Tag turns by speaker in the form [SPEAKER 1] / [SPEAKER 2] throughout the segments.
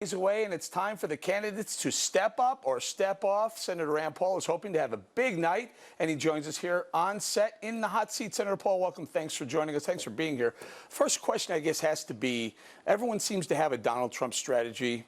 [SPEAKER 1] Days away, and it's time for the candidates to step up or step off. Senator Rand Paul is hoping to have a big night, and he joins us here on set in the hot seat. Senator Paul, welcome. Thanks for joining us. Thanks for being here. First question, I guess, has to be, everyone seems to have a Donald Trump strategy.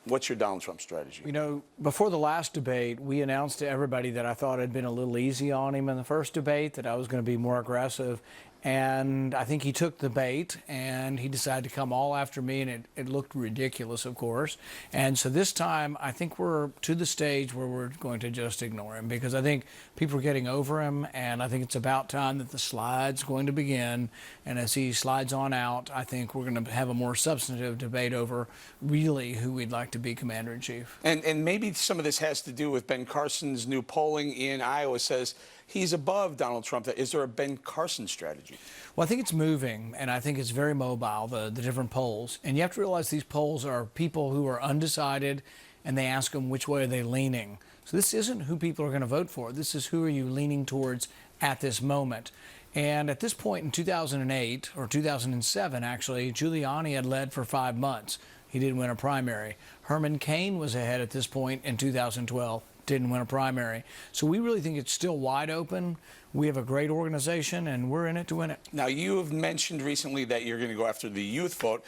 [SPEAKER 1] What's your Donald Trump strategy?
[SPEAKER 2] You know, before the last debate, we announced to everybody that I thought I'd been a little easy on him in the first debate, that I was going to be more aggressive. And I think he took the bait and he decided to come all after me, and it looked ridiculous, of course. And so this time, I think we're to the stage where we're going to just ignore him, because I think people are getting over him, and I think it's about time that the slide's going to begin. And as he slides on out, I think we're going to have a more substantive debate over really who we'd like to be commander-in-chief.
[SPEAKER 1] And maybe some of this has to do with Ben Carson's new polling in Iowa says he's above Donald Trump. Is there a Ben Carson strategy?
[SPEAKER 2] Well, I think it's moving, and I think it's very mobile, the different polls. And you have to realize these polls are people who are undecided, and they ask them which way are they leaning. So this isn't who people are going to vote for. This is who are you leaning towards at this moment. And at this point in 2008, or 2007 actually, Giuliani had led for 5 months. He didn't win a primary. Herman Cain was ahead at this point in 2012. Didn't win a primary. So we really think it's still wide open. We have a great organization, and we're in it to win it.
[SPEAKER 1] Now, you have mentioned recently that you're going to go after the youth vote.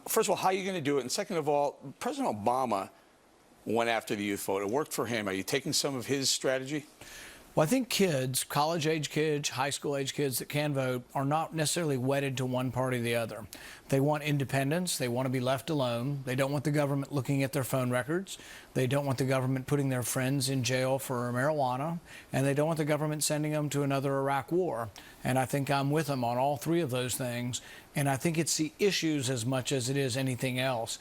[SPEAKER 1] First of all, how are you going to do it? And second of all, President Obama went after the youth vote. It worked for him. Are you taking some of his strategy?
[SPEAKER 2] Well, I think kids, college-age kids, high school-age kids that can vote are not necessarily wedded to one party or the other. They want independence. They want to be left alone. They don't want the government looking at their phone records. They don't want the government putting their friends in jail for marijuana. And they don't want the government sending them to another Iraq war. And I think I'm with them on all three of those things. And I think it's the issues as much as it is anything else.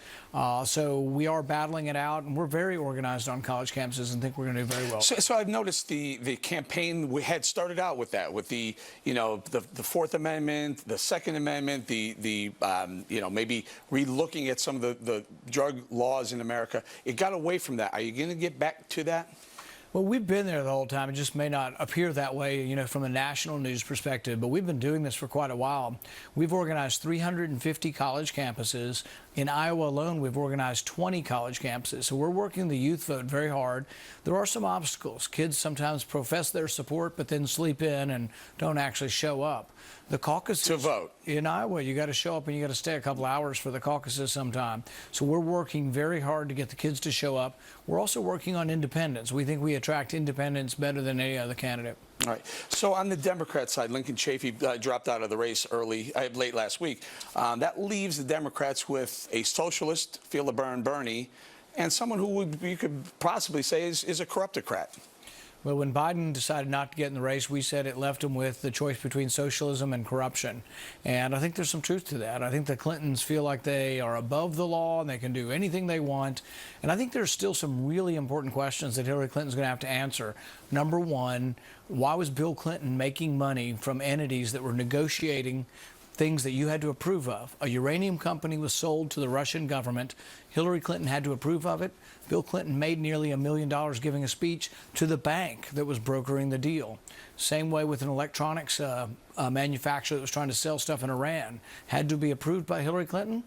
[SPEAKER 2] So we are battling it out, and we're very organized on college campuses and think we're going to do very well.
[SPEAKER 1] So I've noticed the campaign we had started out with that, with the Fourth Amendment, the Second Amendment, maybe relooking at some of the drug laws in America. It got away from that. Are you going to get back to that?
[SPEAKER 2] Well, we've been there the whole time. It just may not appear that way, from a national news perspective, but we've been doing this for quite a while. We've organized 350 college campuses. In Iowa alone, we've organized 20 college campuses. So we're working the youth vote very hard. There are some obstacles. Kids sometimes profess their support, but then sleep in and don't actually show up. The caucuses
[SPEAKER 1] to vote
[SPEAKER 2] in Iowa, you got to show up and you got to stay a couple hours for the caucuses sometime. So we're working very hard to get the kids to show up. We're also working on independence. We think we attract independents better than any other candidate.
[SPEAKER 1] All right. So on the Democrat side, Lincoln Chafee dropped out of the race late last week. That leaves the Democrats with a socialist, feel-the-burn Bernie, and someone who you could possibly say is a corruptocrat.
[SPEAKER 2] Well, when Biden decided not to get in the race, we said it left him with the choice between socialism and corruption. And I think there's some truth to that. I think the Clintons feel like they are above the law and they can do anything they want. And I think there's still some really important questions that Hillary Clinton's going to have to answer. Number one, why was Bill Clinton making money from entities that were negotiating things that you had to approve of? A uranium company was sold to the Russian government. Hillary Clinton had to approve of it. Bill Clinton made nearly $1 million giving a speech to the bank that was brokering the deal. Same way with an electronics manufacturer that was trying to sell stuff in Iran. Had to be approved by Hillary Clinton.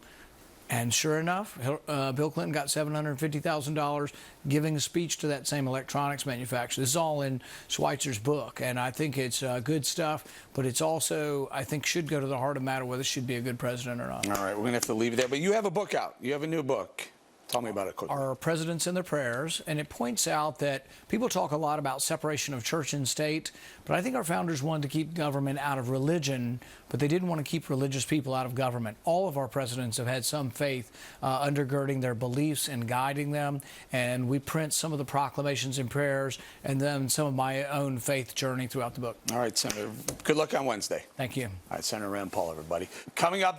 [SPEAKER 2] And sure enough, Bill Clinton got $750,000 giving a speech to that same electronics manufacturer. This is all in Schweitzer's book, and I think it's good stuff, but it's also, I think, should go to the heart of the matter whether this should be a good president or not.
[SPEAKER 1] All right, we're going to have to leave it there. But you have a book out. You have a new book. Tell me about it quickly.
[SPEAKER 2] Our Presidents and Their Prayers, and it points out that people talk a lot about separation of church and state, but I think our founders wanted to keep government out of religion, but they didn't want to keep religious people out of government. All of our presidents have had some faith undergirding their beliefs and guiding them, and we print some of the proclamations and prayers and then some of my own faith journey throughout the book.
[SPEAKER 1] All right, Senator. Good luck on Wednesday.
[SPEAKER 2] Thank you.
[SPEAKER 1] All right, Senator Rand Paul, everybody. Coming up, the